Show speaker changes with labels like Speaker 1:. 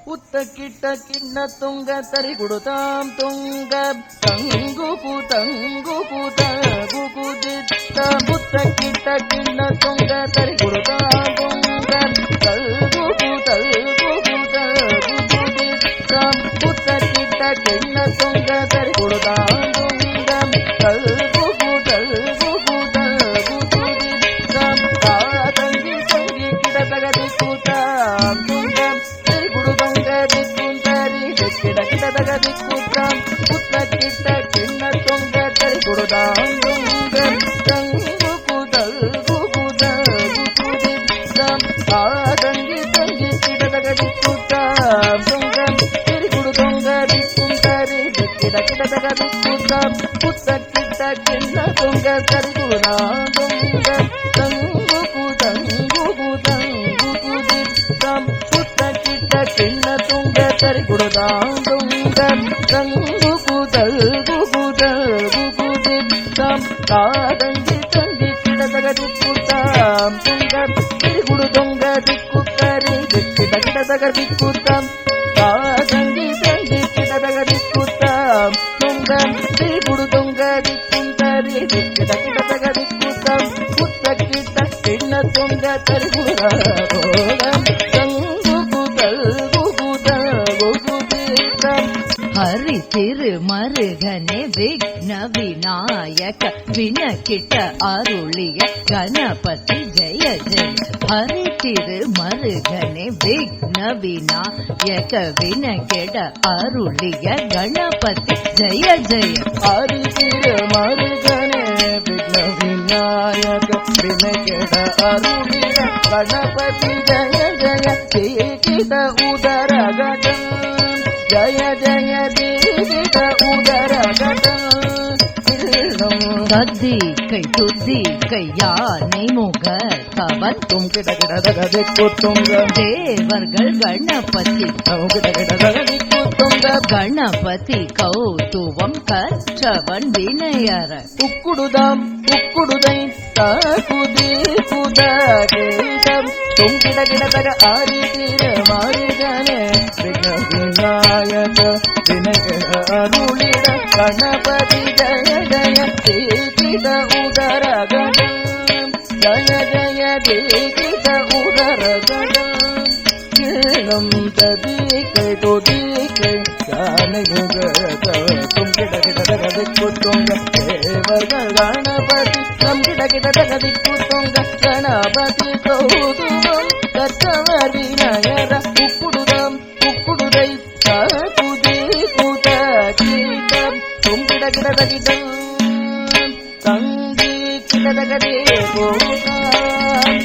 Speaker 1: ಉತ್ತಕ್ಕಿಟ್ಟ ಕಿಣ್ಣ ತುಂಗ ತರಿ ಕುಡುತಾಂ ತುಂಗ ತಂಗುಕು ತಗುಕುದಿತ್ತ ಉತ್ತಕ್ಕಿಟ್ಟ ಕಿಣ್ಣ ತುಂಗ ತರಿ ಕುಡುತಾಂ ತುಂಗ ತಲ್ಗುಕು ತಗುಕುದಿತ್ತ ಉತ್ತಕ್ಕಿಟ್ಟ ಕಿಣ್ಣ ತುಂಗ ತರಿ ಕುಡುತಾಂ ತುಂಗ ತಲ್ಗುಕು ತಗುಕುದಿತ್ತ ತಂಗಿ ತಂಗಿ ಕಿಡ ತಗದಿ ಕೂತಾಂ ತುಂಗ ತರಿ ಕುಡುತಂಗ ದಿಕ್ಕುಂತರಿ ಕಿಡ ಕಿಡ ತಗದಿ ಕೂತಾಂ ಉತ್ತಕ್ಕಿಟ್ಟ ಕಿಣ್ಣ ತುಂಗ ತರಿ ಕುಡುತಾಂ ತುಂಗ ತಂಗುಕು ತಗುಕುದಿತ್ತ ತಂಗಿ ತಂಗಿ ಕಿಡ ತಗದಿ ಕೂತಾಂ ತುಂಗ ತರಿ ಕುಡುತಂಗ ದಿಕ್ಕುಂತರಿ ಕಿಡ ಕಿಡ ತಗದಿ ಕೂತಾಂ ಉತ್ತಕ್ಕಿಟ್ಟ ಕಿಣ್ಣ ತುಂಗ ತರಿ ಕುಡುತಾಂ ತುಂಗ ತಂಗುಕು ತಗುಕುದಿತ್ತ ಉತ್ತಕ್ಕಿಟ್ಟ ಕಿಣ್ಣ ತುಂಗ ತರಿ ಕುಡುತಾಂ ತುಂಗ ತಂಗುಕು ತಗುಕುದಿತ್ತ ತಂಗಿ ತಂಗಿ ಕಿಡ ತಗದಿ ಕೂತಾಂ ತುಂಗ ತರಿ ಕುಡುತಂಗ ದಿಕ್ಕುತ್ತರಿ ಕಿಡ ಕಿಡ ತಗದಿ ಕೂತಾಂ ತಂಗಿ ತಂಗಿ ಕಿಡ ತಗದಿ ಕೂತಾಂ ತುಂಗ ತರಿ ಕುಡುತಂಗ ದಿಕ್ಕುಂತರಿ ಕಿಡ ಕಿಡ ತಗದಿ ಕೂತಾಂ ಉತ್ತಕ್ಕಿಟ್ಟ ಕಿಣ್ಣ ತುಂಗ ತರಿ ಕುಡುತಾಂ ತಂಗುಕು ತಗುಕುದಿತ್ತ
Speaker 2: ஹரி திருமருகனே விக்ன விநாயக வினகிட்ட அருளிய கணபதி ஜெய ஜெய. ஹரி திருமருகனே விக்ன விநாயக வினகிட அருளிய கணபதி ஜெய ஜெய.
Speaker 1: ஹரி திருமருகனே விக்ன விநாயக வினகிட அருளிய கணபதி ஜெய ஜெய. தீகித உதர கடம் ஜய ஜய தீகித உதர கடம்
Speaker 2: தத்தி கை துத்தி கை யானை முக கவன்
Speaker 1: கிட கிட தகதி கூத்துங்க
Speaker 2: தேவர்கள் கணபதி
Speaker 1: கிட கிட தகதி கூத்துங்க
Speaker 2: கணபதி கௌதுவம் கற்றவன் வினயர
Speaker 1: உக்குடுதாம் உக்குடுதை தாகுதி குதகேதம் கிட கிட தக ஆரி தீர மாரிகனே விக்ன விநாயக வினகிட அருளிட கணபதி ஜய ஜய தீகித உதர கடம் ஜய ஜய தீகித உதர கடம் கீழம் ததிகை தொதிகை யானை முகத்தம் கிட கிட தகதி கூத்துங்க தேவர்கள் கணபதி நம் கிட கிட தகதி கூத்துங்க கணபதி கௌதுவம் கற்றவர் வினயர உக்குடுதாம் உக்குடுதை தகுதி குதகீதம் கிட கிட தகிதம் தங்கி கிட தகதே போதாம்